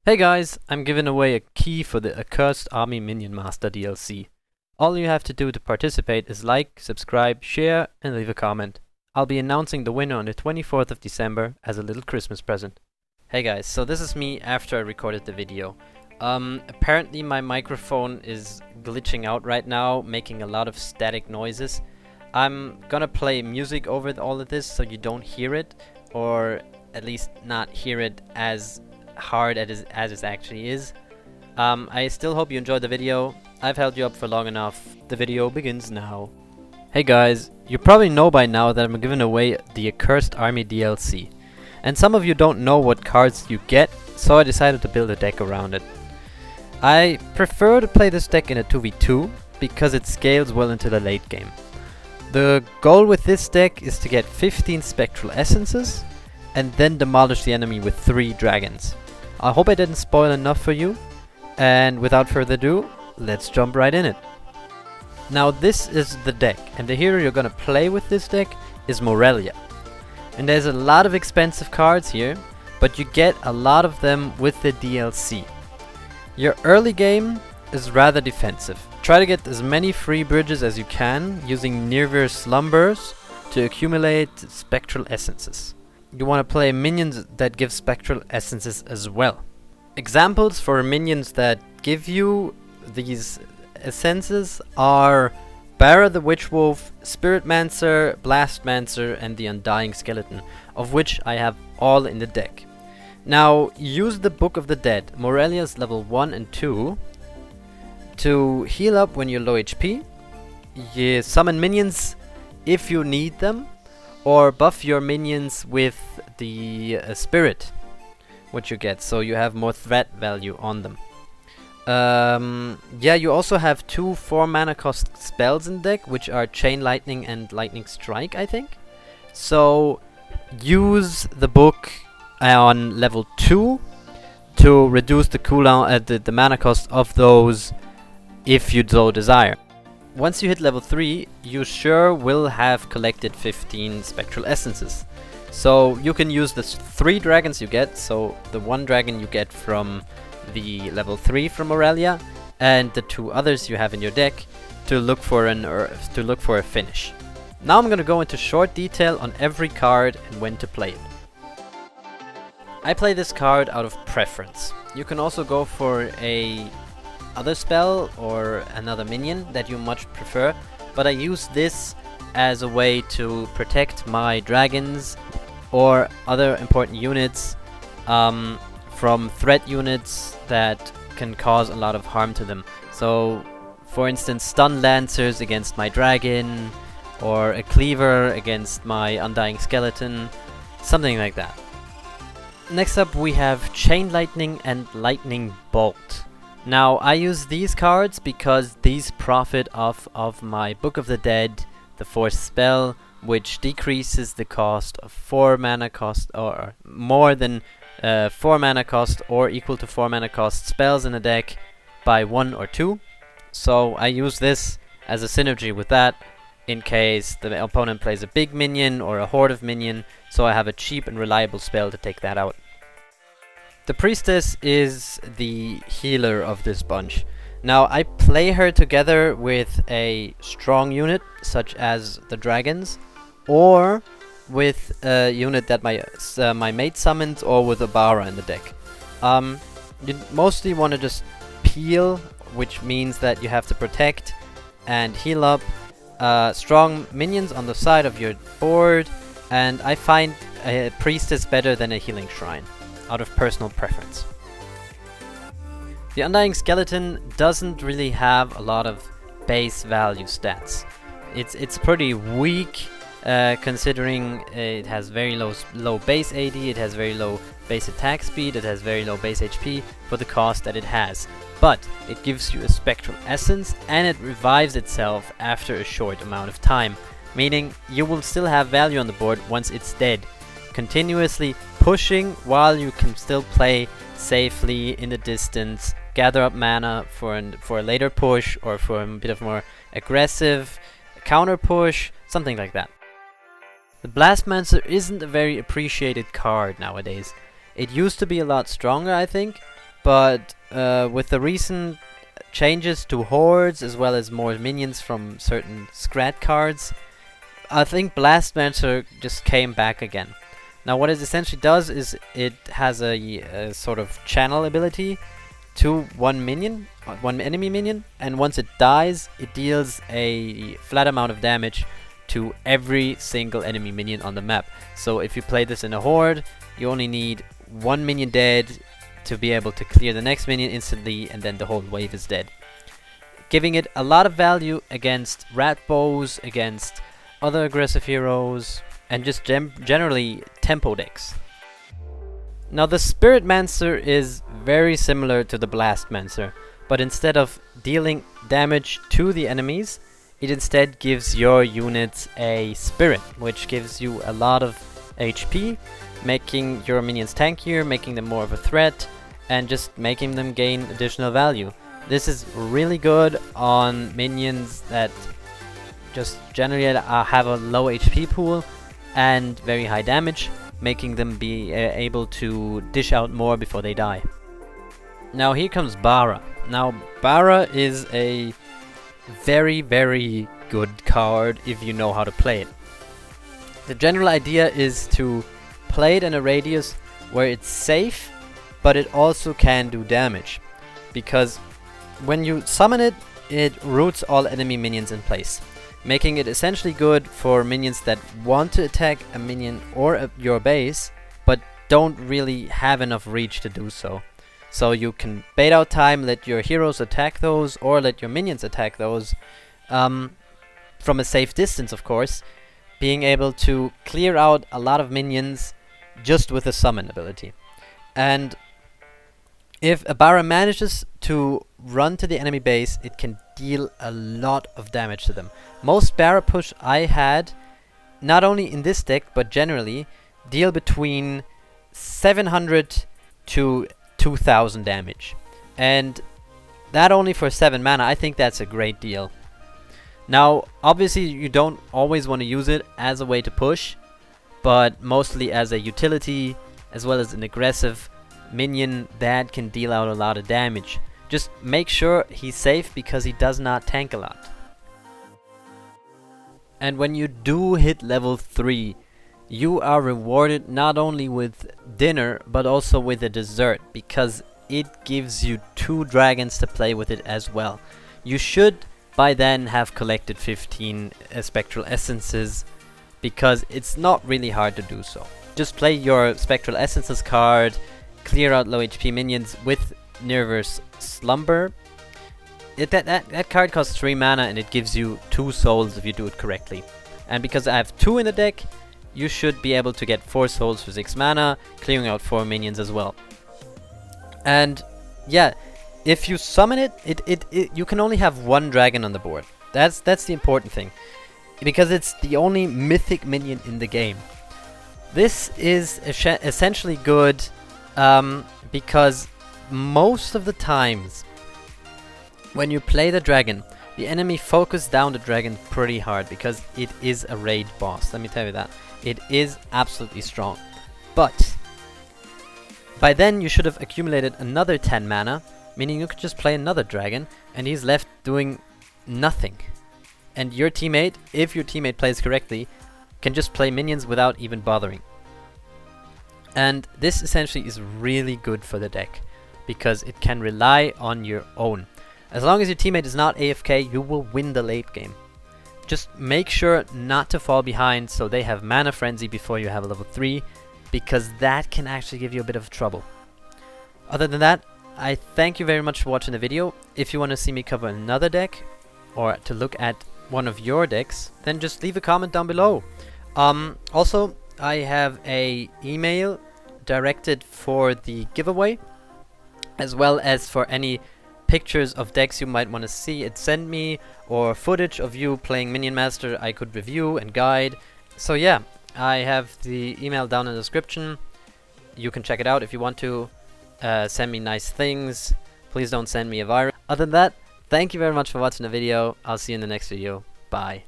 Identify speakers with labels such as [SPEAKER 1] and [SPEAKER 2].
[SPEAKER 1] Hey guys, I'm giving away a key for the Accursed Army Minion Master DLC. All you have to do to participate is like, subscribe, share, and leave a comment. I'll be announcing the winner on the 24th of December as a little Christmas present. Hey guys, so this is me after I recorded the video. Apparently my microphone is glitching out right now, making a lot of static noises. I'm gonna play music over all of this so you don't hear it, or at least not hear it as hard as it actually is. I still hope you enjoyed the video. I've held you up for long enough. The video begins now. Hey guys, you probably know by now that I'm giving away the Accursed Army DLC. And some of you don't know what cards you get, so I decided to build a deck around it. I prefer to play this deck in a 2v2 because it scales well into the late game. The goal with this deck is to get 15 Spectral Essences and then demolish the enemy with 3 dragons. I hope I didn't spoil enough for you, and without further ado, let's jump right in it. Now this is the deck, and the hero you're gonna play with this deck is Morelia. And there's a lot of expensive cards here, but you get a lot of them with the DLC. Your early game is rather defensive. Try to get as many free bridges as you can using Nearver Slumbers to accumulate Spectral Essences. You want to play minions that give Spectral Essences as well. Examples for minions that give you these essences are Bahra the Witchwolf, Spiritmancer, Blastmancer, and the Undying Skeleton, of which I have all in the deck. Now, use the Book of the Dead, Morelia's level 1 and 2, to heal up when you're low HP. You summon minions if you need them, or buff your minions with the spirit, which you get, so you have more threat value on them. Yeah, you also have 2 4 mana cost spells in deck, which are Chain Lightning and Lightning Strike, I think. So use the book on level 2 to reduce the cooldown, the mana cost of those if you so desire. Once you hit level 3, you sure will have collected 15 Spectral Essences. So you can use the 3 dragons you get, so the 1 dragon you get from the level 3 from Morelia, and the 2 others you have in your deck to look for a finish. Now I'm gonna go into short detail on every card and when to play it. I play this card out of preference. You can also go for a other spell or another minion that you much prefer, but I use this as a way to protect my dragons or other important units from threat units that can cause a lot of harm to them. So for instance, stun lancers against my dragon, or a cleaver against my Undying Skeleton, something like that. Next up we have Chain Lightning and Lightning Bolt. Now, I use these cards because these profit off of my Book of the Dead, the 4th spell, which decreases the cost of 4 mana cost, or more than 4 mana cost, or equal to 4 mana cost spells in a deck by 1 or 2. So I use this as a synergy with that, in case the opponent plays a big minion or a horde of minion, so I have a cheap and reliable spell to take that out. The Priestess is the healer of this bunch. Now, I play her together with a strong unit, such as the dragons, or with a unit that my mate summons, or with a Bahra in the deck. You mostly want to just peel, which means that you have to protect and heal up strong minions on the side of your board, and I find a Priestess better than a healing shrine, out of personal preference. The Undying Skeleton doesn't really have a lot of base value stats. It's pretty weak, considering it has very low base AD, it has very low base attack speed, it has very low base HP for the cost that it has. But it gives you a Spectral Essence, and it revives itself after a short amount of time, meaning you will still have value on the board once it's dead, continuously pushing while you can still play safely in the distance, gather up mana for a later push, or for a bit of more aggressive counter push, something like that. The Blastmancer isn't a very appreciated card nowadays. It used to be a lot stronger, I think, but with the recent changes to hordes as well as more minions from certain Scrat cards, I think Blastmancer just came back again. Now what it essentially does is it has a sort of channel ability to one enemy minion, and once it dies, it deals a flat amount of damage to every single enemy minion on the map. So if you play this in a horde, you only need one minion dead to be able to clear the next minion instantly, and then the whole wave is dead. Giving it a lot of value against rat bows, against other aggressive heroes, and just generally tempo decks. Now the Spiritmancer is very similar to the Blastmancer, but instead of dealing damage to the enemies, it instead gives your units a spirit, which gives you a lot of HP, making your minions tankier, making them more of a threat, and just making them gain additional value. This is really good on minions that just generally have a low HP pool and very high damage, making them be able to dish out more before they die. Now here comes Bahra. Now Bahra is a very, very good card if you know how to play it. The general idea is to play it in a radius where it's safe, but it also can do damage. Because when you summon it, it roots all enemy minions in place, making it essentially good for minions that want to attack a minion or your base, but don't really have enough reach to do so. So you can bait out time, let your heroes attack those, or let your minions attack those, from a safe distance, of course, being able to clear out a lot of minions just with a summon ability. And if a Bahra manages to run to the enemy base, it can deal a lot of damage to them. Most Bahra push I had, not only in this deck, but generally, deal between 700 to 2000 damage. And that only for 7 mana, I think that's a great deal. Now, obviously you don't always want to use it as a way to push, but mostly as a utility, as well as an aggressive minion that can deal out a lot of damage. Just make sure he's safe because he does not tank a lot. And when you do hit level 3, you are rewarded not only with dinner, but also with a dessert, because it gives you 2 dragons to play with it as well. You should by then have collected 15 spectral essences, because it's not really hard to do so. Just play your spectral essences card, clear out low HP minions with Nervous Slumber. That card costs 3 mana and it gives you 2 souls if you do it correctly. And because I have 2 in the deck, you should be able to get 4 souls for 6 mana, clearing out 4 minions as well. And yeah, if you summon it, you can only have 1 dragon on the board. That's the important thing, because it's the only mythic minion in the game. This is essentially good because most of the times when you play the dragon, the enemy focus down the dragon pretty hard because it is a raid boss. Let me tell you that. It is absolutely strong. But by then you should have accumulated another 10 mana, meaning you could just play another dragon and he's left doing nothing. And your teammate, if your teammate plays correctly, can just play minions without even bothering. And this essentially is really good for the deck, because it can rely on your own. As long as your teammate is not AFK, you will win the late game. Just make sure not to fall behind so they have Mana Frenzy before you have a level 3, because that can actually give you a bit of trouble. Other than that, I thank you very much for watching the video. If you want to see me cover another deck, or to look at one of your decks, then just leave a comment down below. Also, I have a email directed for the giveaway, as well as for any pictures of decks you might want to see it send me, or footage of you playing Minion Master I could review and guide. So yeah, I have the email down in the description. You can check it out if you want to. Send me nice things. Please don't send me a virus. Other than that, thank you very much for watching the video. I'll see you in the next video. Bye.